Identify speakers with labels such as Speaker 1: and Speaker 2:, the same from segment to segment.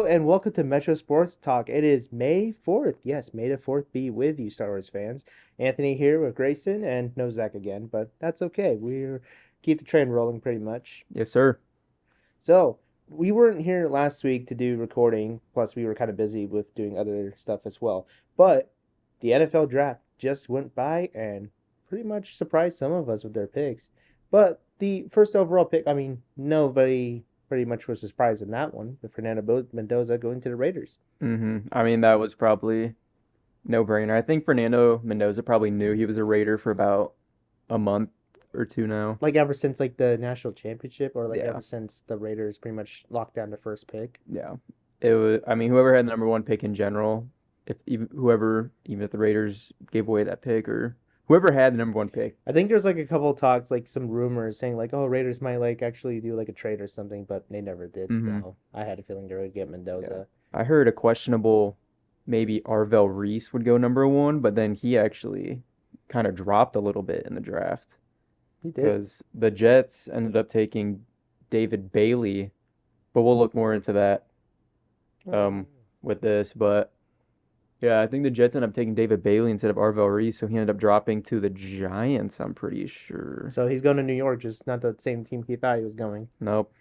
Speaker 1: and welcome to Metro Sports Talk. It is May 4th. Yes, May the 4th be with you, Star Wars fans. Anthony here with Grayson and no Zach again, but that's okay. We're keep the train rolling pretty much.
Speaker 2: Yes, sir.
Speaker 1: So, we weren't here last week to do recording, plus we were kind of busy with doing other stuff as well. But the NFL draft just went by and pretty much surprised some of us with their picks. But the first overall pick, I mean, nobody pretty much was surprised in that one with Mendoza going to the Raiders.
Speaker 2: I mean, that was probably no-brainer. I think Fernando Mendoza probably knew he was a Raider for about a month or two now.
Speaker 1: Like ever since like the national championship, or like
Speaker 2: Yeah,
Speaker 1: ever since the Raiders pretty much locked down the first pick.
Speaker 2: yeah. It was, I mean, whoever had the number one pick in general, if even whoever, even if the Raiders gave away that pick or whoever had the number one pick,
Speaker 1: I think there's like a couple of talks, like some rumors saying like, oh, Raiders might like actually do like a trade or something, but they never did.
Speaker 2: hmm
Speaker 1: So I had a feeling they would get
Speaker 2: yeah.
Speaker 1: Mendoza.
Speaker 2: I heard a questionable maybe Arvell Reese would go number one, but then he actually kind of dropped a little bit in the draft.
Speaker 1: He did.
Speaker 2: Because the Jets ended up taking David Bailey, but we'll look more into that
Speaker 1: Oh.
Speaker 2: um, with this. But yeah, I think the Jets ended up taking David Bailey instead of Arvell Reese, so he ended up dropping to the Giants, I'm pretty sure.
Speaker 1: So he's going to New York, just not the same team he thought he was going.
Speaker 2: Nope,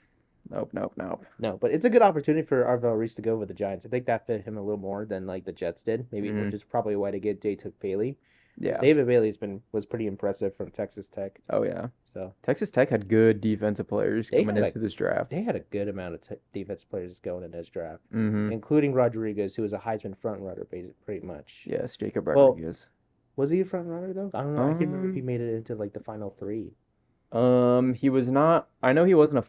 Speaker 2: nope, nope, nope.
Speaker 1: No, but it's a good opportunity for Arvell Reese to go with the Giants. I think that fit him a little more than like the Jets did, maybe, which
Speaker 2: hmm
Speaker 1: is probably why they get Jay took Bailey, because
Speaker 2: Yeah.
Speaker 1: David Bailey's been was pretty impressive from Texas Tech.
Speaker 2: Oh yeah.
Speaker 1: So
Speaker 2: Texas Tech had good defensive players
Speaker 1: they
Speaker 2: coming
Speaker 1: had a
Speaker 2: into this draft.
Speaker 1: they had a good amount of defensive players going in this draft,
Speaker 2: hmm
Speaker 1: including Rodriguez, who was a Heisman front runner, pretty much.
Speaker 2: Yes, Jacob
Speaker 1: Well,
Speaker 2: Rodriguez.
Speaker 1: was he a front runner though? I don't know. I can't remember if he
Speaker 2: Um,
Speaker 1: made it into like the final three.
Speaker 2: he was not. I know he wasn't a.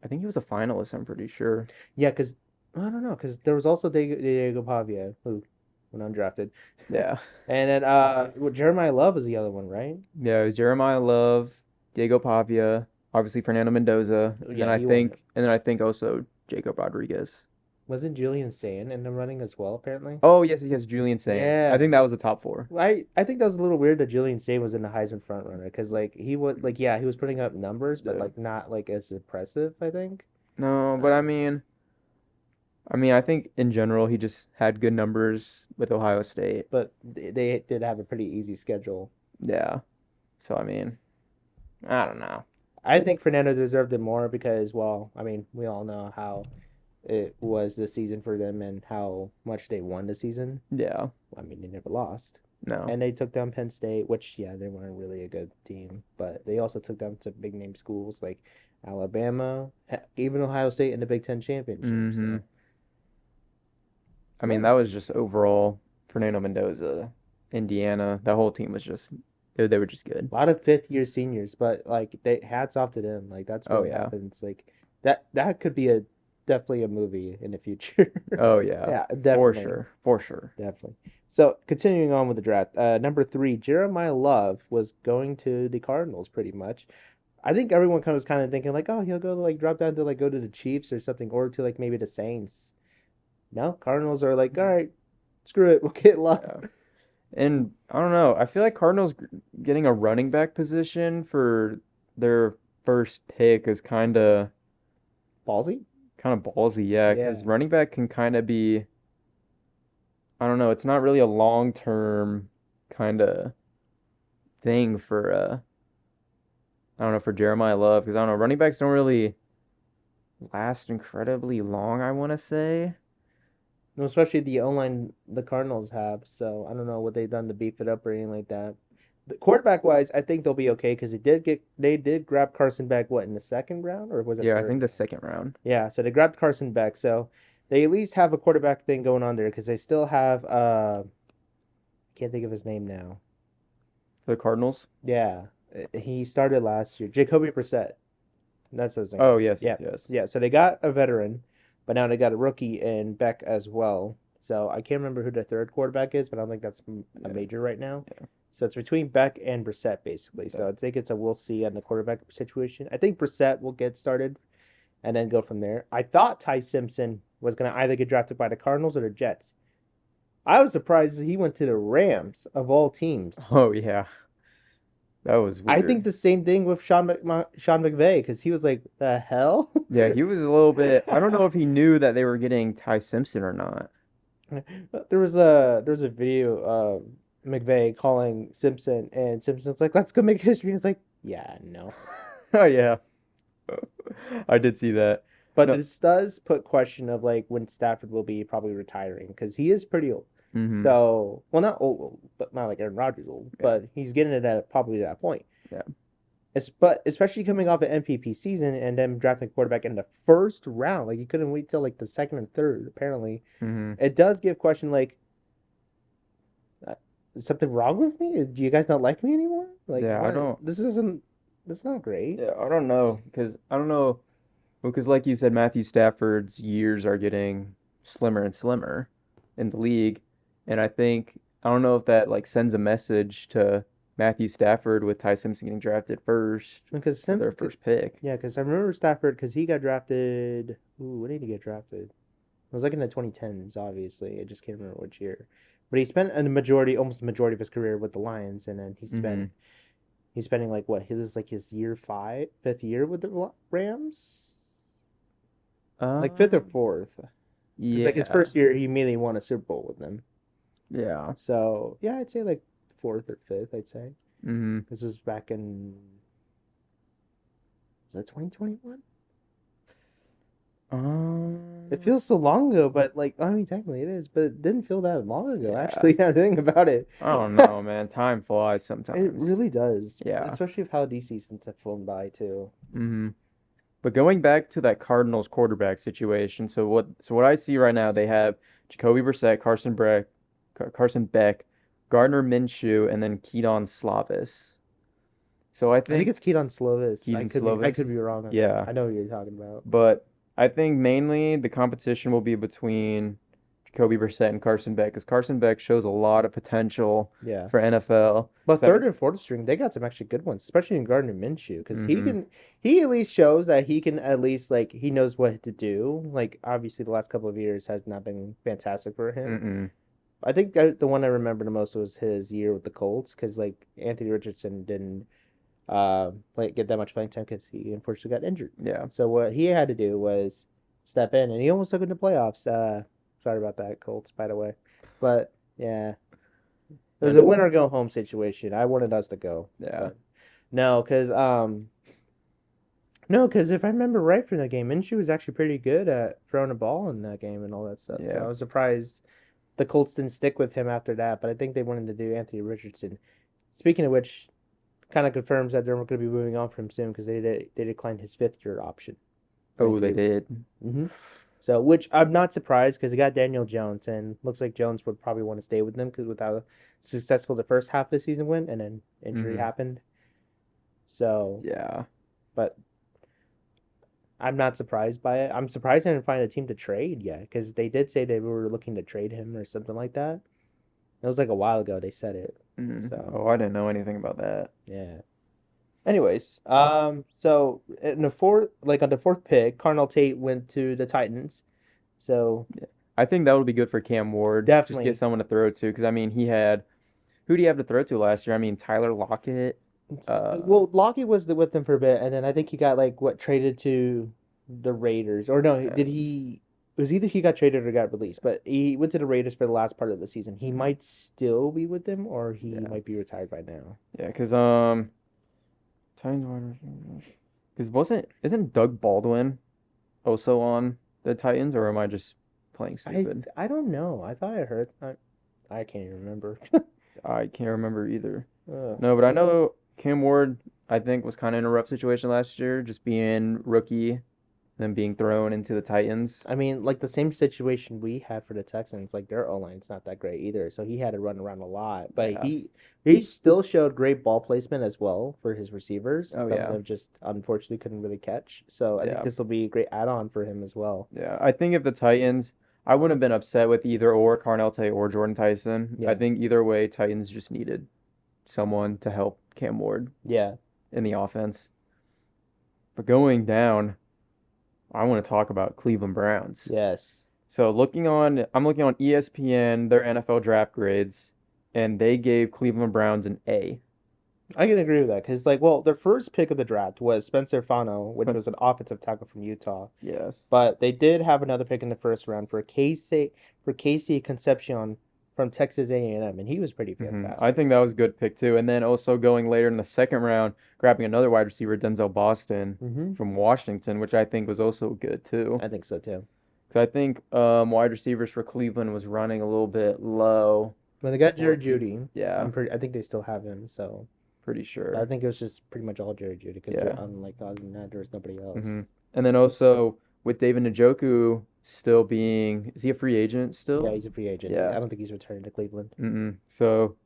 Speaker 2: I think he was a finalist. I'm pretty sure.
Speaker 1: Yeah, because I don't know, because there was also Diego Pavia who went undrafted,
Speaker 2: Yeah.
Speaker 1: and then Jeremiah Love was the other one, right?
Speaker 2: Yeah, it was Jeremiah Love, Diego Pavia, obviously Fernando Mendoza, and then
Speaker 1: Yeah,
Speaker 2: I
Speaker 1: he won.
Speaker 2: think and then I think also Jacob Rodriguez.
Speaker 1: Wasn't Julian Sand in the running as well? Apparently.
Speaker 2: Oh yes, yes, Julian Saint. I
Speaker 1: Yeah,
Speaker 2: think that was the top four.
Speaker 1: I think that was a little weird that Julian Sand was in the Heisman front runner because like he was like yeah he was putting up numbers but
Speaker 2: Yeah.
Speaker 1: like not like as impressive I think.
Speaker 2: No, but
Speaker 1: Um,
Speaker 2: I mean, I think in general he just had good numbers with Ohio State.
Speaker 1: but they did have a pretty easy schedule.
Speaker 2: Yeah. So I mean, I don't know.
Speaker 1: I think Fernando deserved it more because well I mean we all know how it was this season for them and how much they won the season.
Speaker 2: Yeah.
Speaker 1: I mean, they never lost.
Speaker 2: No.
Speaker 1: And they took down Penn State, which, yeah, they weren't really a good team, but they also took down some big name schools like Alabama, even Ohio State in the Big Ten championship.
Speaker 2: hmm
Speaker 1: So,
Speaker 2: I mean,
Speaker 1: yeah,
Speaker 2: that was just overall Fernando Mendoza, Indiana. That whole team was just they were just good.
Speaker 1: a lot of fifth year seniors, but like, they hats off to them. Like, that's
Speaker 2: Oh
Speaker 1: what
Speaker 2: yeah.
Speaker 1: happens. Like, that could be a definitely a movie in the future.
Speaker 2: Oh yeah,
Speaker 1: Yeah,
Speaker 2: for
Speaker 1: definitely.
Speaker 2: sure, for sure.
Speaker 1: Definitely. So continuing on with the draft, number three, Jeremiah Love was going to the Cardinals pretty much. I think everyone kind of was kind of thinking like, oh, he'll go to like drop down to like go to the Chiefs or something, or to like maybe the Saints. No, Cardinals are like, all right, screw it, we'll get Love.
Speaker 2: Yeah, and I don't know. I feel like Cardinals getting a running back position for their first pick is
Speaker 1: Ballsy?
Speaker 2: kind of ballsy. Yeah, because
Speaker 1: Yeah.
Speaker 2: running back can kind of be. I don't know. It's not really a long term kind of thing for I don't know for Jeremiah Love because I don't know. Running backs don't really last incredibly long. I want to say.
Speaker 1: No, especially the O line the Cardinals have. So I don't know what they've done to beef it up or anything like that. The quarterback wise, I think they'll be okay because they did grab Carson back what in the second round or was it
Speaker 2: Yeah, I
Speaker 1: third?
Speaker 2: think the second round.
Speaker 1: Yeah, so they grabbed Carson back. So they at least have a quarterback thing going on there because they still have I can't think of his name now.
Speaker 2: For the Cardinals?
Speaker 1: Yeah, he started last year. Jacoby Brissett. That's his name.
Speaker 2: Oh, yes, yes,
Speaker 1: Yeah,
Speaker 2: yes.
Speaker 1: yeah. So they got a veteran, but now they got a rookie in Beck as well. So I can't remember who the third quarterback is, but I don't think that's a
Speaker 2: Yeah,
Speaker 1: major right now.
Speaker 2: yeah,
Speaker 1: So it's between Beck and Brissett basically.
Speaker 2: yeah.
Speaker 1: So I think it's a we'll see on the quarterback situation. I think Brissett will get started and then go from there. I thought Ty Simpson was going to either get drafted by the Cardinals or the Jets. I was surprised he went to the Rams of all teams.
Speaker 2: Oh, yeah. That was
Speaker 1: I think
Speaker 2: weird.
Speaker 1: the same thing with Sean McVay because he was like, the hell?
Speaker 2: Yeah, he was a little bit. I don't know if he knew that they were getting Ty Simpson or not.
Speaker 1: There was a video of McVay calling Simpson, and Simpson's like, "Let's go make history." And it's like, yeah, no.
Speaker 2: Oh yeah, I did see that.
Speaker 1: But
Speaker 2: No.
Speaker 1: this does put question of like when Stafford will be probably retiring because he is pretty old.
Speaker 2: Mm-hmm.
Speaker 1: So, well, not old, but not like Aaron Rodgers old,
Speaker 2: Yeah.
Speaker 1: but he's getting it at probably that point.
Speaker 2: Yeah.
Speaker 1: But especially coming off an MVP season and then drafting a quarterback in the first round, like you couldn't wait till like the second and third. Apparently,
Speaker 2: Mm-hmm.
Speaker 1: it does give question like, uh, is something wrong with me? Do you guys not like me anymore? Like,
Speaker 2: Yeah, I
Speaker 1: what?
Speaker 2: don't.
Speaker 1: This isn't. That's not great.
Speaker 2: Yeah, I don't know because I don't know because like you said, Matthew Stafford's years are getting slimmer and slimmer in the league, and I don't know if that like sends a message to Matthew Stafford with Ty Simpson getting drafted first
Speaker 1: Because
Speaker 2: or their first pick.
Speaker 1: yeah, because I remember Stafford because he got drafted. Ooh, when did he get drafted? It was like in the 2010s, obviously. I just can't remember which year. But he spent almost the majority of his career with the Lions, and then
Speaker 2: Mm-hmm.
Speaker 1: he's spending like what his fifth year with the Rams, like fifth or
Speaker 2: Um,
Speaker 1: fourth. Because like his
Speaker 2: yeah,
Speaker 1: first year, he immediately won a Super Bowl with them.
Speaker 2: yeah.
Speaker 1: So yeah, I'd say like fourth or fifth. I'd say
Speaker 2: Mm-hmm.
Speaker 1: this was back in was that 2021? It
Speaker 2: Um,
Speaker 1: feels so long ago, but like I mean, technically it is, but it didn't feel that long ago.
Speaker 2: yeah.
Speaker 1: Actually, now think about it,
Speaker 2: I don't know, man. Time flies
Speaker 1: it
Speaker 2: sometimes.
Speaker 1: really does.
Speaker 2: Yeah.
Speaker 1: Especially with how these seasons have flown by too.
Speaker 2: Mm-hmm. But going back to that Cardinals quarterback situation, so what I see right now, they have Jacoby Brissett, Carson Beck, Gardner Minshew, and then Keaton Slavis. So I
Speaker 1: I think
Speaker 2: think
Speaker 1: it's Keaton Slovis.
Speaker 2: Keaton
Speaker 1: I
Speaker 2: Slovis.
Speaker 1: could be wrong on that.
Speaker 2: Yeah.
Speaker 1: I know what you're talking about.
Speaker 2: But I think mainly the competition will be between Jacoby Brissett and Carson Beck, because Carson Beck shows a lot of potential
Speaker 1: Yeah.
Speaker 2: for NFL.
Speaker 1: But
Speaker 2: So,
Speaker 1: third and fourth string, they got some actually good ones, especially in Gardner Minshew, because
Speaker 2: mm-hmm,
Speaker 1: he at least shows that he can at least like he knows what to do. Like obviously the last couple of years has not been fantastic for him.
Speaker 2: mm-mm,
Speaker 1: I think the one I remember the most was his year with the Colts, because like Anthony Richardson didn't get that much playing time because he unfortunately got injured.
Speaker 2: yeah.
Speaker 1: So what he had to do was step in, and he almost took him to playoffs. Sorry about that, Colts, by the way, but yeah, it was a
Speaker 2: And
Speaker 1: win or go home situation. I wanted us to go,
Speaker 2: yeah.
Speaker 1: but no, because no, because if I remember right from that game, Minshew was actually pretty good at throwing a ball in that game and all that stuff. So
Speaker 2: Yeah.
Speaker 1: I was surprised the Colts didn't stick with him after that, but I think they wanted to do Anthony Richardson. Speaking of which, kind of confirms that they're going to be moving on from him soon because they declined his fifth year option for
Speaker 2: Oh, they
Speaker 1: Anthony.
Speaker 2: did.
Speaker 1: Mm-hmm. So, which I'm not surprised because they got Daniel Jones, and looks like Jones would probably want to stay with them because with how successful the first half of the season went, and then injury
Speaker 2: Mm-hmm.
Speaker 1: happened. So,
Speaker 2: Yeah.
Speaker 1: but I'm not surprised by it. I'm surprised I didn't find a team to trade yet because they did say they were looking to trade him or something like that. It was like a while ago they said it.
Speaker 2: Mm.
Speaker 1: So,
Speaker 2: Oh, I didn't know anything about that.
Speaker 1: yeah. Anyways, so in the fourth, like on the fourth pick, Carnell Tate went to the Titans. So
Speaker 2: Yeah. I think that would be good for Cam Ward. Just get
Speaker 1: definitely,
Speaker 2: someone to throw to, because I mean, who do you have to throw to last year? I mean, Tyler Lockett.
Speaker 1: well, Lockie was with them for a bit, and then I think he got like what traded to the Raiders, or no,
Speaker 2: Yeah.
Speaker 1: did he? It was either he got traded or got released, but he went to the Raiders for the last part of the season. He might still be with them, or he
Speaker 2: Yeah.
Speaker 1: might be retired by now.
Speaker 2: Yeah. Because Titans wide. Because isn't Doug Baldwin also on the Titans, or am I just playing stupid?
Speaker 1: I don't know. I thought I heard. I can't even remember.
Speaker 2: I can't remember either.
Speaker 1: Ugh.
Speaker 2: No, but I know Cam Ward, I think, was kind of in a rough situation last year, just being rookie, then being thrown into the Titans.
Speaker 1: I mean, like the same situation we had for the Texans, like their O line's not that great either, so he had to run around a lot. But
Speaker 2: Yeah.
Speaker 1: he still showed great ball placement as well for his receivers.
Speaker 2: Oh,
Speaker 1: Some of
Speaker 2: yeah.
Speaker 1: them just unfortunately couldn't really catch. So I think
Speaker 2: Yeah.
Speaker 1: this will be a great add-on for him as well.
Speaker 2: Yeah. I think if the Titans, I wouldn't have been upset with either or Carnell Tate or Jordan Tyson. I
Speaker 1: Yeah,
Speaker 2: think either way, Titans just needed someone to help Cam Ward
Speaker 1: yeah,
Speaker 2: in the offense. But going down, I want to talk about Cleveland Browns.
Speaker 1: yes.
Speaker 2: So I'm looking on ESPN, their NFL draft grades, and they gave Cleveland Browns an A.
Speaker 1: I can agree with that because, like, well, their first pick of the draft was Spencer Fano, which was
Speaker 2: Spencer,
Speaker 1: an offensive tackle from Utah.
Speaker 2: yes.
Speaker 1: But they did have another pick in the first round for Casey Concepcion from Texas A&M, and he was pretty
Speaker 2: I
Speaker 1: fantastic.
Speaker 2: think that was a good pick too. And then also going later in the second round, grabbing another wide receiver, Denzel Boston
Speaker 1: Hmm.
Speaker 2: from Washington, which I think was also good too.
Speaker 1: I think so too.
Speaker 2: Because I think wide receivers for Cleveland was running a little bit low
Speaker 1: When they got
Speaker 2: for
Speaker 1: Jared Judy,
Speaker 2: yeah,
Speaker 1: I think they still have him. So
Speaker 2: pretty
Speaker 1: I
Speaker 2: sure.
Speaker 1: think it was just pretty much all Jared Judy because
Speaker 2: Yeah.
Speaker 1: unlike other than that, there was nobody else.
Speaker 2: hmm And then also with David Njoku still being, is he a free agent
Speaker 1: Yeah,
Speaker 2: still?
Speaker 1: he's a free agent.
Speaker 2: Yeah.
Speaker 1: I don't think he's returning to Cleveland.
Speaker 2: So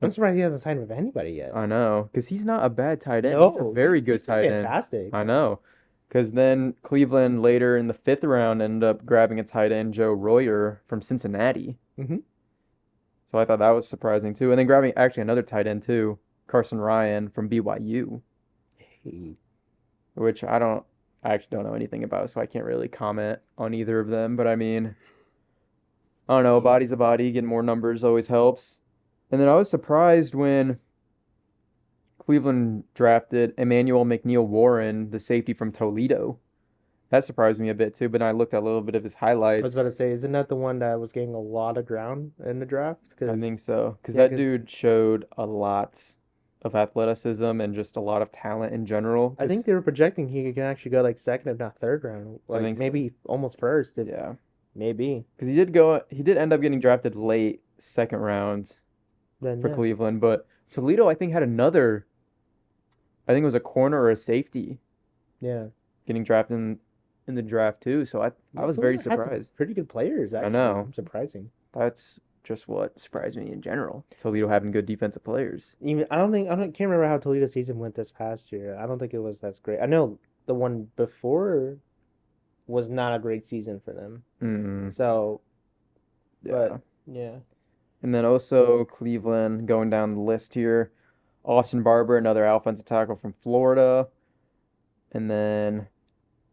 Speaker 1: I'm surprised he hasn't signed with anybody yet.
Speaker 2: I know, because he's not a bad tight end. He's a
Speaker 1: No,
Speaker 2: very
Speaker 1: he's
Speaker 2: good
Speaker 1: been
Speaker 2: tight end.
Speaker 1: fantastic.
Speaker 2: I know. Because then Cleveland later in the fifth round ended up grabbing a tight end, Joe Royer from Cincinnati.
Speaker 1: Hmm.
Speaker 2: So I thought that was surprising too. And then grabbing actually another tight end too, Carson Ryan from BYU,
Speaker 1: Hey,
Speaker 2: which I actually don't know anything about, so I can't really comment on either of them. But I mean, I don't know, a body's a body. Getting more numbers always helps. And then I was surprised when Cleveland drafted Emmanuel McNeil Warren, the safety from Toledo. That surprised me a bit too, but I looked at a little bit of his
Speaker 1: I was about to
Speaker 2: highlights.
Speaker 1: say, isn't that the one that was getting a lot of ground in the draft?
Speaker 2: I
Speaker 1: Because
Speaker 2: think so, because
Speaker 1: yeah,
Speaker 2: that
Speaker 1: because
Speaker 2: dude showed a lot of athleticism and just a lot of talent in general.
Speaker 1: I think
Speaker 2: Because
Speaker 1: they were projecting he could actually go like second, if not third round,
Speaker 2: I
Speaker 1: like
Speaker 2: think so.
Speaker 1: maybe almost first, if
Speaker 2: Yeah,
Speaker 1: maybe.
Speaker 2: because he did end up getting drafted late second round
Speaker 1: Then
Speaker 2: for
Speaker 1: yeah,
Speaker 2: Cleveland, but Toledo I think had another, I think it was a corner or a safety
Speaker 1: yeah.
Speaker 2: getting drafted in the draft too. So I
Speaker 1: Yeah,
Speaker 2: was very
Speaker 1: Toledo had some
Speaker 2: surprised.
Speaker 1: pretty good players
Speaker 2: I
Speaker 1: actually.
Speaker 2: know.
Speaker 1: Surprising.
Speaker 2: That's just what surprised me in general. Toledo having good defensive players.
Speaker 1: Even I don't can't remember how Toledo season went this past year. I don't think it was that great. I know the one before was not a great season for them.
Speaker 2: Mm,
Speaker 1: So, but
Speaker 2: yeah.
Speaker 1: yeah.
Speaker 2: And then also Cleveland going down the list here. Austin Barber, another offensive tackle from Florida. And then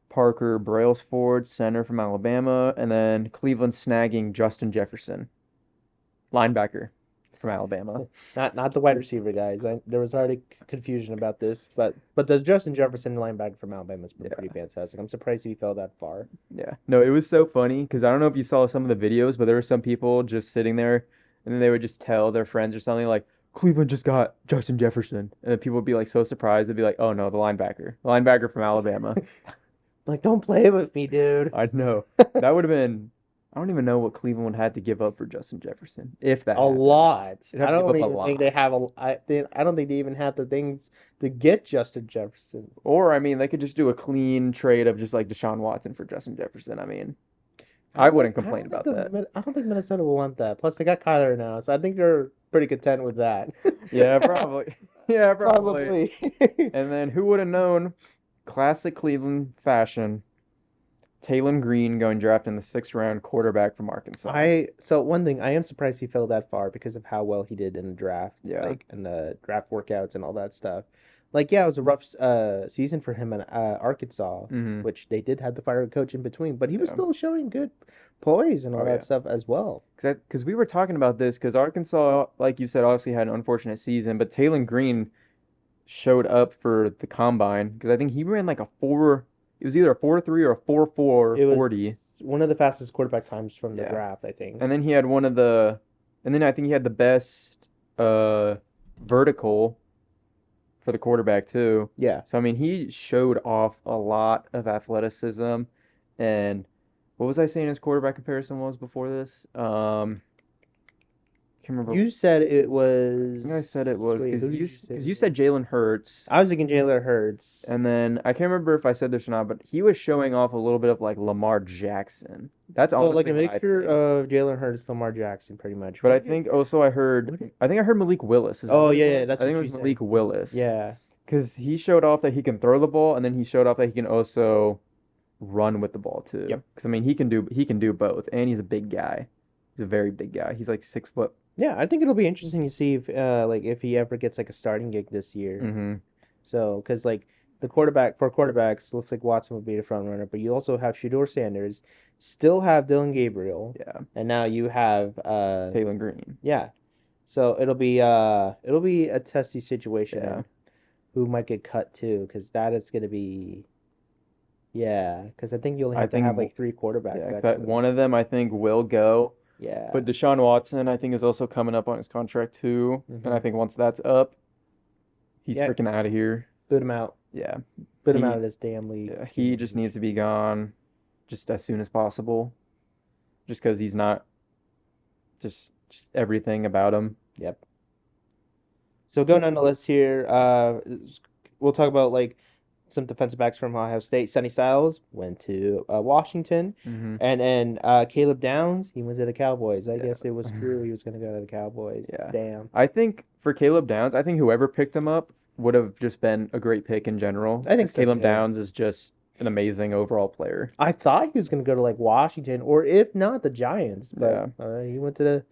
Speaker 2: Parker Brailsford, center from Alabama. And then Cleveland snagging Justin Jefferson, linebacker from Alabama.
Speaker 1: Not the wide receiver guys. There was already confusion about this, but the Justin Jefferson linebacker from Alabama has been pretty
Speaker 2: Yeah.
Speaker 1: fantastic. I'm surprised he fell that far.
Speaker 2: Yeah. No, it was so funny because I don't know if you saw some of the videos, but there were some people just sitting there and then they would just tell their friends or something like, Cleveland just got Justin Jefferson. And then people would be like so surprised. They'd be like, oh no, the linebacker from Alabama.
Speaker 1: Like, don't play with me, dude.
Speaker 2: I know. That would have been, I don't even know what Cleveland would have to give up for Justin Jefferson if that
Speaker 1: A
Speaker 2: happened.
Speaker 1: lot.
Speaker 2: They'd have
Speaker 1: I
Speaker 2: to give
Speaker 1: don't
Speaker 2: up a
Speaker 1: even think they
Speaker 2: lot.
Speaker 1: have a. I don't think they even have the things to get Justin Jefferson.
Speaker 2: Or, I mean, they could just do a clean trade of just like Deshaun Watson for Justin Jefferson. I mean,
Speaker 1: I
Speaker 2: I
Speaker 1: don't think
Speaker 2: wouldn't complain about that.
Speaker 1: I don't think Minnesota will want that. Plus, they got Kyler now, so I think they're pretty content with that.
Speaker 2: Yeah, probably. Yeah, probably.
Speaker 1: Probably.
Speaker 2: And then who would have known? Classic Cleveland fashion. Taylon Green going draft in the sixth round, quarterback from Arkansas.
Speaker 1: So one thing I am surprised he fell that far because of how well he did in the draft,
Speaker 2: Yeah.
Speaker 1: like in the draft workouts and all that stuff. Like yeah, it was a rough season for him in Arkansas,
Speaker 2: hmm
Speaker 1: which they did have to fire a coach in between, but he was
Speaker 2: Yeah.
Speaker 1: still showing good poise and all
Speaker 2: Oh
Speaker 1: that
Speaker 2: yeah.
Speaker 1: stuff as well.
Speaker 2: Because we were talking about this because Arkansas, like you said, obviously had an unfortunate season, but Taylon Green showed up for the combine because I think he ran like a four. It was either a 4.3 or a 4.4
Speaker 1: It was
Speaker 2: 40.
Speaker 1: one of the fastest quarterback times from the
Speaker 2: Yeah.
Speaker 1: draft, I think.
Speaker 2: And then he had one of the, and then I think he had the best vertical for the quarterback too.
Speaker 1: Yeah.
Speaker 2: So I mean, he showed off a lot of athleticism, and what was I saying his quarterback comparison was before this? Can't remember.
Speaker 1: You said it
Speaker 2: I think I
Speaker 1: was.
Speaker 2: said it was
Speaker 1: Wait,
Speaker 2: because
Speaker 1: who did you say?
Speaker 2: you said Jalen Hurts,
Speaker 1: I was thinking Jalen Hurts.
Speaker 2: and then I can't remember if I said this or not, but he was showing off a little bit of like Lamar Jackson. That's
Speaker 1: So like
Speaker 2: honestly
Speaker 1: a
Speaker 2: what I
Speaker 1: mixture
Speaker 2: think.
Speaker 1: of Jalen Hurts, Lamar Jackson, pretty much.
Speaker 2: But I think also
Speaker 1: What
Speaker 2: I think I heard Malik Willis. Is that
Speaker 1: Oh
Speaker 2: what it
Speaker 1: yeah, yeah,
Speaker 2: was?
Speaker 1: that's
Speaker 2: I think
Speaker 1: what
Speaker 2: it
Speaker 1: you
Speaker 2: was
Speaker 1: said.
Speaker 2: Malik Willis.
Speaker 1: Yeah.
Speaker 2: Because he showed off that he can throw the ball, and then he showed off that he can also run with the ball too.
Speaker 1: Yep.
Speaker 2: Because I mean, he can do both, and he's a big guy. He's a very big guy. He's like 6 foot.
Speaker 1: Yeah, I think it'll be interesting to see if like if he ever gets like a starting gig this year.
Speaker 2: hmm
Speaker 1: So, because like for quarterbacks, looks like Watson would be the front runner, but you also have Shedeur Sanders, still have Dylan Gabriel,
Speaker 2: Yeah,
Speaker 1: and now you have
Speaker 2: Taylor Green.
Speaker 1: yeah, So it'll be a testy situation
Speaker 2: Yeah.
Speaker 1: and who might get cut too, because that is gonna be yeah, because I think you only
Speaker 2: I
Speaker 1: have to have
Speaker 2: think
Speaker 1: like three quarterbacks
Speaker 2: yeah, 'cause
Speaker 1: actually.
Speaker 2: one of them I think will go,
Speaker 1: Yeah.
Speaker 2: but Deshaun Watson I think is also coming up on his contract too, and I
Speaker 1: Mm-hmm.
Speaker 2: think once that's up, he's
Speaker 1: Yeah,
Speaker 2: freaking out of here.
Speaker 1: boot him out.
Speaker 2: Yeah.
Speaker 1: Boot him out
Speaker 2: He
Speaker 1: of this damn league.
Speaker 2: yeah,
Speaker 1: Excuse
Speaker 2: he
Speaker 1: my
Speaker 2: just needs
Speaker 1: English.
Speaker 2: to be gone just as soon as possible, just because he's not just everything about him.
Speaker 1: Yep. So going on the list here, we'll talk about like some defensive backs from Ohio State. Sonny Styles went to Washington,
Speaker 2: Hmm.
Speaker 1: and then Caleb Downs he went to the Cowboys. I guess it was
Speaker 2: Yeah.
Speaker 1: true he was going to go to the Cowboys.
Speaker 2: Yeah.
Speaker 1: Damn.
Speaker 2: I think for Caleb Downs, I think whoever picked him up would have just been a great pick in general
Speaker 1: I think
Speaker 2: because
Speaker 1: so
Speaker 2: Caleb
Speaker 1: too.
Speaker 2: Downs is just an amazing overall player.
Speaker 1: I thought he was going to go to like Washington or if not the Giants, but
Speaker 2: Yeah.
Speaker 1: he went to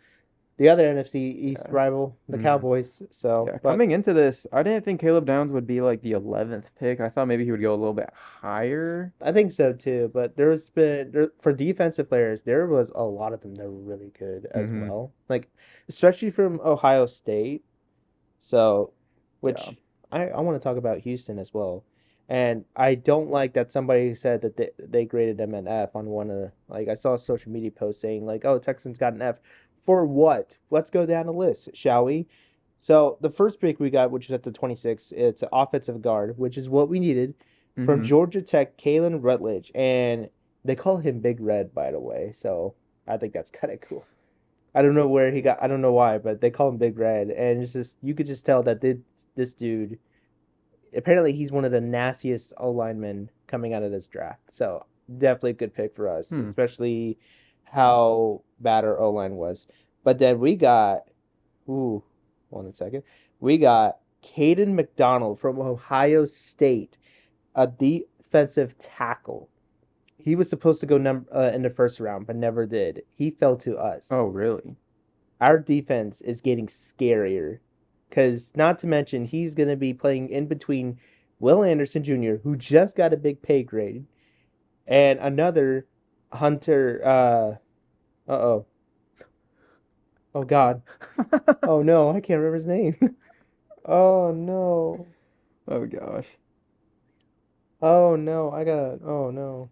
Speaker 1: the other NFC East
Speaker 2: Yeah.
Speaker 1: rival, the
Speaker 2: Hmm.
Speaker 1: Cowboys. So,
Speaker 2: Yeah.
Speaker 1: but
Speaker 2: Coming into this, I didn't think Caleb Downs would be like the 11th pick. I thought maybe he would go a little bit higher.
Speaker 1: I think so too. But for defensive players, there was a lot of them that were really good as
Speaker 2: Hmm.
Speaker 1: well. Like especially from Ohio State. So,
Speaker 2: Yeah.
Speaker 1: which I want to talk about Houston as well. And I don't like that somebody said that they graded them an F on one of like I saw a social media post saying like, oh, Texans got an F. For what? Let's go down the list, shall we? So the first pick we got, which is at the 26, it's an offensive guard, which is what we needed from
Speaker 2: Hmm.
Speaker 1: Georgia Tech, Kalen Rutledge, and they call him Big Red, by the way. So I think that's kind of cool. I don't know where he got. I don't know why, but they call him Big Red, and it's just you could just tell that this dude. Apparently, he's one of the nastiest O linemen coming out of this draft. So definitely a good pick for us,
Speaker 2: Hmm.
Speaker 1: especially how bad our O line was. But then we got ooh, hold on a second. We got Caden McDonald from Ohio State, a defensive tackle. He was supposed to go in the first round, but never did. He fell to us.
Speaker 2: Oh, really?
Speaker 1: Our defense is getting scarier. Because, not to mention, he's going to be playing in between Will Anderson Jr., who just got a big pay grade, and another Hunter. Oh. Oh, God. Oh, no. I can't remember his name. Oh, no.
Speaker 2: Oh gosh.
Speaker 1: Oh, no. Oh, no.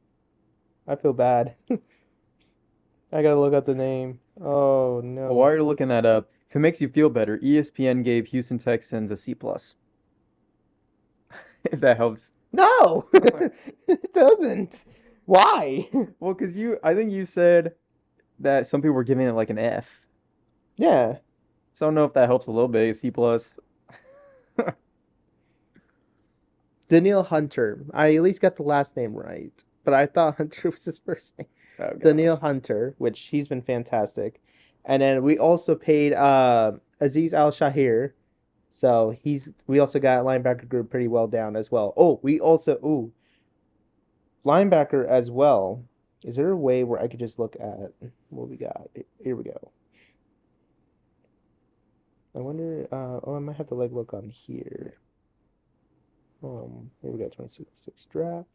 Speaker 1: I feel bad. I gotta look up the name. Oh,
Speaker 2: Well, while
Speaker 1: no.
Speaker 2: you're looking that up, if it makes you feel better, ESPN gave Houston Texans a C plus. If that helps.
Speaker 1: No! It doesn't. Why?
Speaker 2: Well, I think you said that some people were giving it like an F.
Speaker 1: Yeah.
Speaker 2: So I don't know if that helps a little bit. C plus.
Speaker 1: Daniil Hunter. I at least got the last name right, but I thought Hunter was his first name.
Speaker 2: Oh
Speaker 1: Daniil
Speaker 2: gosh.
Speaker 1: Hunter, which he's been fantastic. And then we also paid Aziz Al Shahir. So we also got linebacker group pretty well down as well. Oh, we also linebacker as well. Is there a way where I could just look at what we got? Here we go. I wonder. I might have to like look on here. Here we go. 26 draft.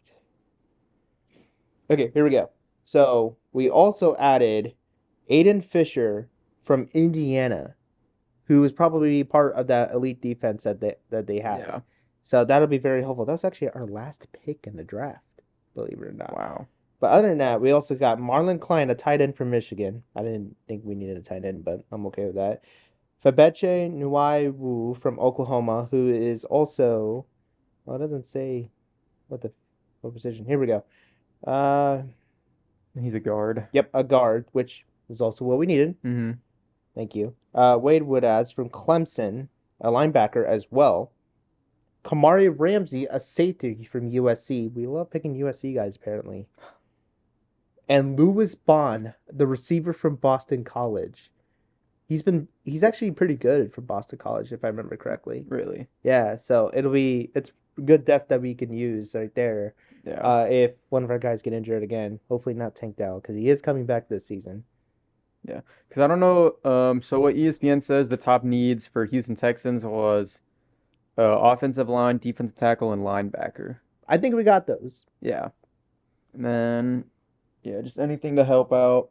Speaker 1: Okay, here we go. So we also added Aiden Fisher from Indiana, who was probably part of that elite defense that they had.
Speaker 2: Yeah.
Speaker 1: So that'll be very helpful. That's actually our last pick in the draft, believe it or not.
Speaker 2: Wow.
Speaker 1: But other than that, we also got Marlon Klein, a tight end from Michigan. I didn't think we needed a tight end, but I'm okay with that. Fabeche Nwaiwu from Oklahoma, who is also, well, it doesn't say what the what position. Here we go. Uh,
Speaker 2: He's a guard.
Speaker 1: yep, a guard, which is also what we needed.
Speaker 2: Hmm.
Speaker 1: Thank you. Wade Woodaz from Clemson, a linebacker as well. Kamari Ramsey, a safety from USC. We love picking USC guys, apparently. And Lewis Bond, the receiver from Boston College. He's actually pretty good from Boston College, if I remember correctly.
Speaker 2: Really.
Speaker 1: Yeah, so it's good depth that we can use right there.
Speaker 2: Yeah.
Speaker 1: If one of our guys get injured again, hopefully not Tank Dell, because he is coming back this season.
Speaker 2: Yeah. Because I don't know. So what ESPN says the top needs for Houston Texans was offensive line, defensive tackle, and linebacker.
Speaker 1: I think we got those.
Speaker 2: Yeah. And then, yeah, just anything to help out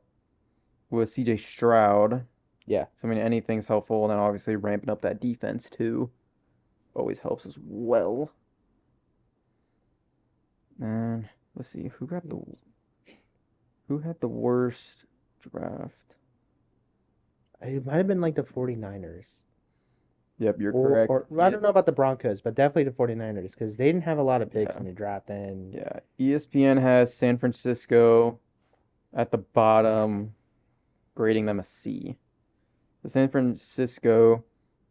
Speaker 2: with CJ Stroud.
Speaker 1: Yeah.
Speaker 2: So, I mean, anything's helpful. And then obviously ramping up that defense too always helps as well. And let's see, who had the worst draft?
Speaker 1: It might have been like the 49ers.
Speaker 2: Yep, you're correct.
Speaker 1: Or I don't know about the Broncos, but definitely the 49ers because they didn't have a lot of picks
Speaker 2: Yeah.
Speaker 1: in the draft. And
Speaker 2: Yeah. ESPN has San Francisco at the bottom, grading them a C. So San Francisco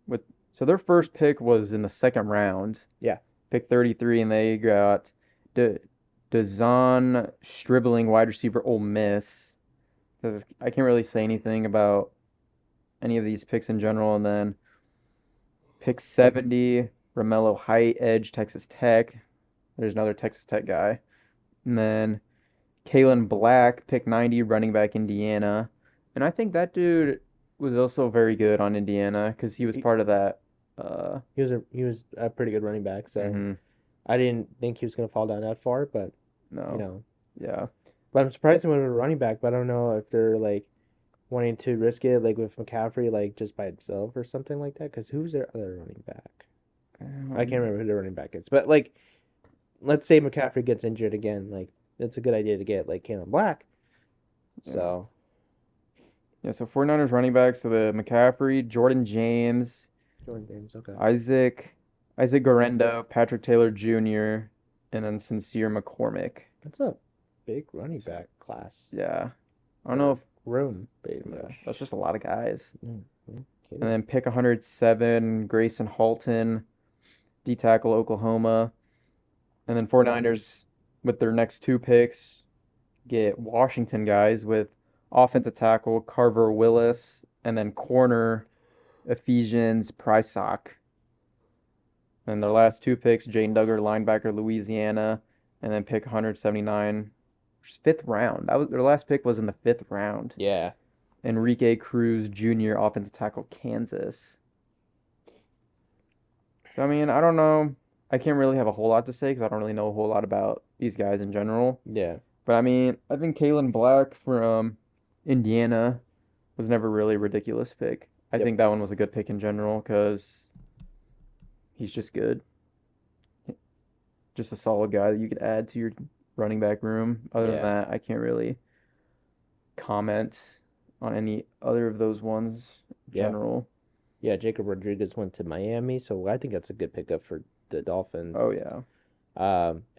Speaker 2: with so their first pick was in the second round,
Speaker 1: yeah,
Speaker 2: pick 33, and they got De Dazon Stribling, wide receiver, Ole Miss. I can't really say anything about any of these picks in general. And then pick 70, Romello Height, edge, Texas Tech. There's another Texas Tech guy. And then Kalen Black, pick 90, running back, Indiana. And I think that dude was also very good on Indiana because he was
Speaker 1: he,
Speaker 2: part of that.
Speaker 1: he was a pretty good running back. So
Speaker 2: Mhm.
Speaker 1: I didn't think he was gonna fall down that far, but you
Speaker 2: No,
Speaker 1: know,
Speaker 2: yeah.
Speaker 1: but I'm surprised he went with a running back. But I don't know if they're like wanting to risk it, like with McCaffrey, like just by himself or something like that. Because who's their other running back? I can't remember who their running back is. But like, let's say McCaffrey gets injured again, like it's a good idea to get like Kalen Black.
Speaker 2: Yeah.
Speaker 1: So
Speaker 2: Yeah, so 49ers running back, so the McCaffrey, Jordan James,
Speaker 1: Jordan James, okay.
Speaker 2: Isaac Guerendo, Patrick Taylor Jr., and then Sincere McCormick.
Speaker 1: That's a big running back class.
Speaker 2: Yeah. I don't know if
Speaker 1: Room, pretty
Speaker 2: yeah,
Speaker 1: much.
Speaker 2: that's just a lot of guys.
Speaker 1: Okay.
Speaker 2: And then pick 107, Grayson Halton, D tackle Oklahoma. And then 49ers with their next two picks get Washington guys with offensive tackle Carver Willis and then corner Ephesians Prysock. And their last two picks, Jane Duggar, linebacker, Louisiana, and then pick 179, which is fifth round. That was their last pick was in the fifth round.
Speaker 1: Yeah.
Speaker 2: Enrique Cruz Jr., offensive tackle, Kansas. So I mean, I don't know. I can't really have a whole lot to say because I don't really know a whole lot about these guys in general.
Speaker 1: Yeah.
Speaker 2: But I mean, I think Kalen Black from Indiana was never really a ridiculous pick. I
Speaker 1: Yep.
Speaker 2: think that one was a good pick in general because he's just good. Just a solid guy that you could add to your running back room. Other than
Speaker 1: Yeah.
Speaker 2: that, I can't really comment on any other of those ones in
Speaker 1: Yeah.
Speaker 2: general.
Speaker 1: Yeah, Jacob Rodriguez went to Miami, so I think that's a good pickup for the Dolphins.
Speaker 2: Oh yeah.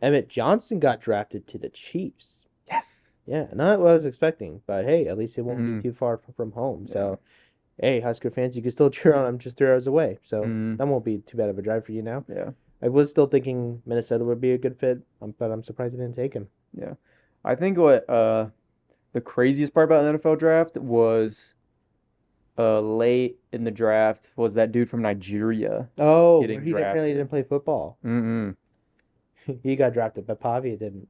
Speaker 1: Emmett Johnson got drafted to the Chiefs.
Speaker 2: Yes.
Speaker 1: Yeah, not what I was expecting, but hey, at least it won't
Speaker 2: Mhm.
Speaker 1: be too far from home.
Speaker 2: Yeah.
Speaker 1: So, hey, Husker fans, you can still cheer on them just 3 hours away. So
Speaker 2: Mhm.
Speaker 1: that won't be too bad of a drive for you now.
Speaker 2: Yeah.
Speaker 1: I was still thinking Minnesota would be a good fit, but I'm surprised they didn't take him.
Speaker 2: Yeah. I think what the craziest part about the NFL draft was late in the draft was that dude from Nigeria
Speaker 1: Oh,
Speaker 2: getting
Speaker 1: he apparently
Speaker 2: drafted.
Speaker 1: didn't play football.
Speaker 2: Mm-mm.
Speaker 1: He got drafted, but Pavia didn't.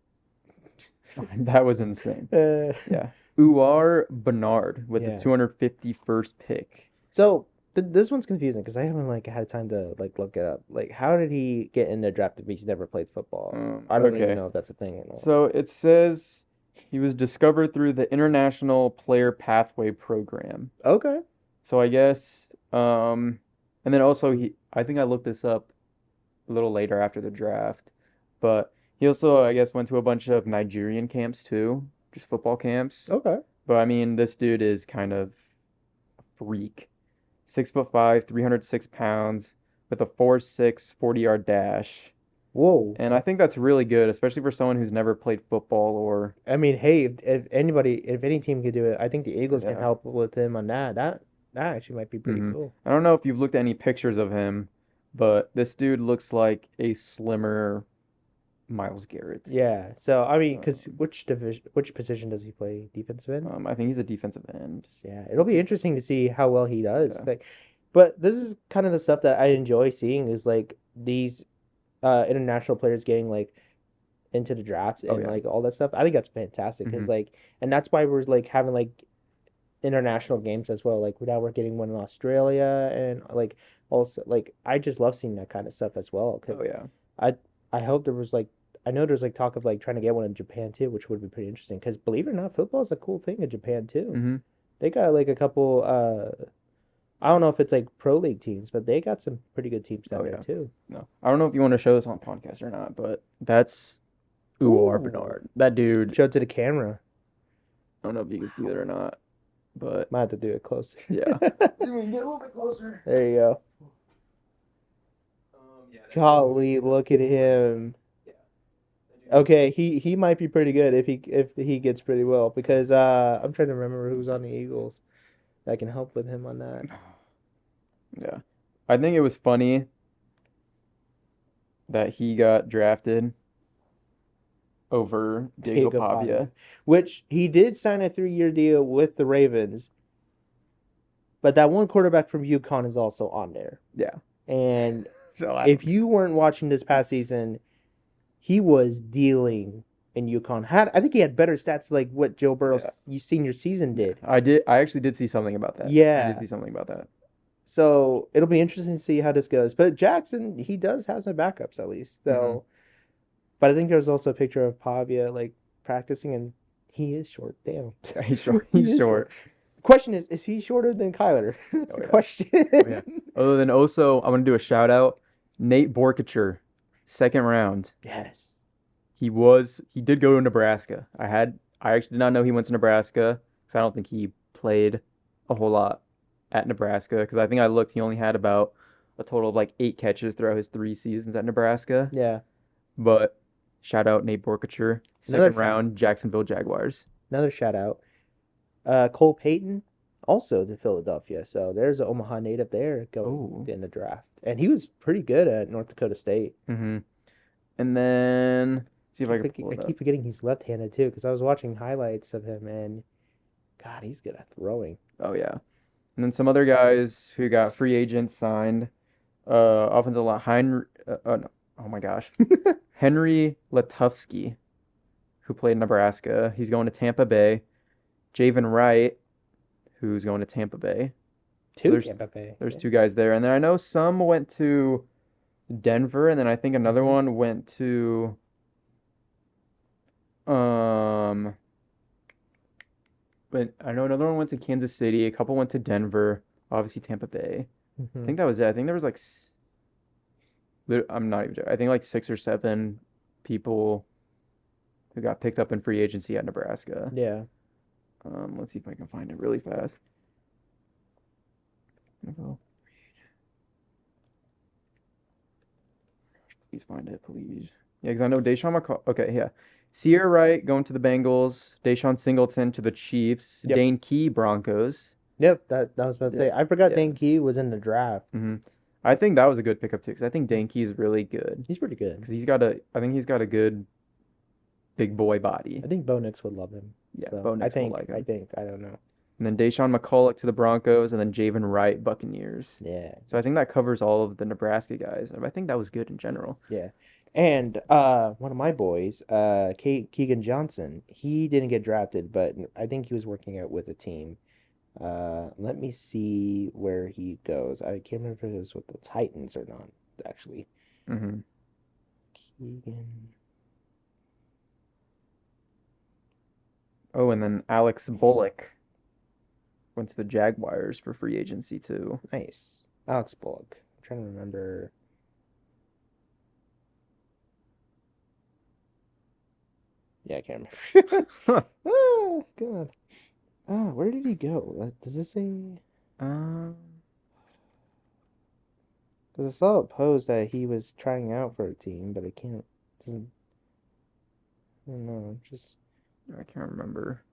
Speaker 2: That was insane.
Speaker 1: Uh,
Speaker 2: Yeah. Uar Bernard with the
Speaker 1: Yeah.
Speaker 2: 251st pick.
Speaker 1: So this one's confusing because I haven't like had time to like look it up. Like, how did he get in the draft if he's never played football? I don't even
Speaker 2: Okay.
Speaker 1: know if that's a thing or not.
Speaker 2: So it says he was discovered through the International Player Pathway Program.
Speaker 1: Okay.
Speaker 2: So I guess, and then also I think I looked this up a little later after the draft, but he also, I guess, went to a bunch of Nigerian camps too, just football camps.
Speaker 1: Okay.
Speaker 2: But I mean, this dude is kind of a freak. 6'5", 306 pounds, with a 4.6 40-yard dash.
Speaker 1: Whoa.
Speaker 2: And I think that's really good, especially for someone who's never played football or
Speaker 1: I mean, hey, if any team could do it, I think the Eagles can
Speaker 2: Yeah.
Speaker 1: help with him on that. That actually might be pretty
Speaker 2: Mhm.
Speaker 1: cool.
Speaker 2: I don't know if you've looked at any pictures of him, but this dude looks like a slimmer Myles Garrett.
Speaker 1: Yeah. So I mean, because
Speaker 2: Um,
Speaker 1: which position does he play? Defensive end?
Speaker 2: I think he's a defensive end.
Speaker 1: Yeah, it'll be interesting to see how well he does.
Speaker 2: Yeah.
Speaker 1: Like, but this is kind of the stuff that I enjoy seeing is like these international players getting like into the drafts
Speaker 2: Oh
Speaker 1: and
Speaker 2: yeah.
Speaker 1: like all that stuff. I think that's fantastic because
Speaker 2: Mhm.
Speaker 1: like, and that's why we're like having like international games as well. Like now we're getting one in Australia and like also like I just love seeing that kind of stuff as well
Speaker 2: Oh
Speaker 1: because
Speaker 2: yeah.
Speaker 1: I hope there was like I know there's like talk of like trying to get one in Japan too, which would be pretty interesting because believe it or not, football is a cool thing in Japan too.
Speaker 2: hmm
Speaker 1: They got like a couple I don't know if it's like pro league teams, but they got some pretty good teams down
Speaker 2: Oh,
Speaker 1: there
Speaker 2: yeah.
Speaker 1: too.
Speaker 2: No, I don't know if you want to show this on podcast or not, but that's Uwar
Speaker 1: Ooh.
Speaker 2: Bernard. That dude.
Speaker 1: Show it to the camera.
Speaker 2: I don't know if you can see it or not, but
Speaker 1: Might have to do it closer.
Speaker 2: yeah.
Speaker 1: Get a little bit closer. There you go.
Speaker 2: Yeah,
Speaker 1: Golly, look at him. Okay, he might be pretty good if he gets pretty well because I'm trying to remember who's on the Eagles that can help with him on that.
Speaker 2: Yeah. I think it was funny that he got drafted over Diego
Speaker 1: Diego
Speaker 2: Pavia.
Speaker 1: Pavia. Which he did sign a 3-year deal with the Ravens, but that one quarterback from UConn is also on there.
Speaker 2: Yeah.
Speaker 1: And
Speaker 2: So
Speaker 1: if you weren't watching this past season, he was dealing in UConn. I think he had better stats like what Joe Burrow's senior season did.
Speaker 2: I actually did see something about that. I
Speaker 1: Yeah.
Speaker 2: did see something about that.
Speaker 1: So it'll be interesting to see how this goes. But Jackson, he does have some backups at least. So, but I think there's also a picture of Pavia like practicing, and he is short. Damn.
Speaker 2: Yeah, he's short.
Speaker 1: He
Speaker 2: He's
Speaker 1: is
Speaker 2: short.
Speaker 1: The question is he shorter than Kyler? That's
Speaker 2: Oh,
Speaker 1: the
Speaker 2: yeah.
Speaker 1: question.
Speaker 2: Yeah. Other than also, I want to do a shout out. Nate Borkacher, 2nd round.
Speaker 1: Yes.
Speaker 2: He did go to Nebraska. I actually did not know he went to Nebraska because I don't think he played a whole lot at Nebraska because I think I looked, he only had about a total of like 8 catches throughout his 3 seasons at Nebraska.
Speaker 1: Yeah.
Speaker 2: But shout out Nate Borkacher,
Speaker 1: Another
Speaker 2: 2nd round, Jacksonville Jaguars.
Speaker 1: Another shout out. Cole Payton, also to Philadelphia. So there's an Omaha native there going in the draft. And he was pretty good at North Dakota State.
Speaker 2: Mm-hmm. And then, see if I can pull it
Speaker 1: I
Speaker 2: up.
Speaker 1: keep forgetting he's left-handed too because I was watching highlights of him and God, he's good at throwing.
Speaker 2: Oh, yeah. And then some other guys who got free agents signed. Offensive line, oh my gosh. Henry Latufsky, who played in Nebraska. He's going to Tampa Bay. Javen Wright, who's going to Tampa Bay.
Speaker 1: Tampa Bay.
Speaker 2: There's 2 guys there. And then I know some went to Denver, and then I think another one went to but I know another one went to Kansas City, a couple went to Denver, obviously Tampa Bay. I think that was it. I think there was like I'm not even joking. I think like 6 or 7 people who got picked up in free agency at Nebraska.
Speaker 1: Yeah.
Speaker 2: Let's see if I can find it really fast. Please find it, please. Yeah, because I know Deshaun McCall. Okay, yeah. Sierra Wright going to the Bengals. Deshaun Singleton to the Chiefs.
Speaker 1: Yep.
Speaker 2: Dane Key, Broncos.
Speaker 1: Yep, that I was about to say. I forgot
Speaker 2: Yeah.
Speaker 1: Dane Key was in the draft.
Speaker 2: I think that was a good pickup too, because I think Dane Key is really good.
Speaker 1: He's pretty good.
Speaker 2: Because I think he's got a good big boy body.
Speaker 1: I think Bo Nix would love him.
Speaker 2: Yeah,
Speaker 1: So
Speaker 2: Bo Nix will like him.
Speaker 1: I don't know.
Speaker 2: And then Deshaun McCulloch to the Broncos, and then Javen Wright, Buccaneers.
Speaker 1: Yeah.
Speaker 2: So I think that covers all of the Nebraska guys. I think that was good in general.
Speaker 1: Yeah. And one of my boys, Keegan Johnson, he didn't get drafted, but I think he was working out with a team. Let me see where he goes. I can't remember if it was with the Titans or not, actually.
Speaker 2: Mm-hmm.
Speaker 1: Keegan.
Speaker 2: Oh, and then Alex Bullock went to the Jaguars for free agency too.
Speaker 1: Nice. Alex Bullock. I'm trying to remember. Yeah, I can't remember. Oh, God. Oh, where did he go? Does it say? Because I saw a post that he was trying out for a team, but I can't. Doesn't. I don't know. Just.
Speaker 2: I can't remember.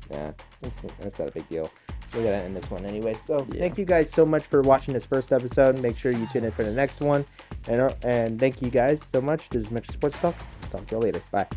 Speaker 1: Yeah, that's not a big deal. We're gonna end this one anyway. So
Speaker 2: Yeah.
Speaker 1: thank you guys so much for watching this first episode. Make sure you tune in for the next one. And thank you guys so much. This is Metro Sports Talk. Talk to you all later. Bye.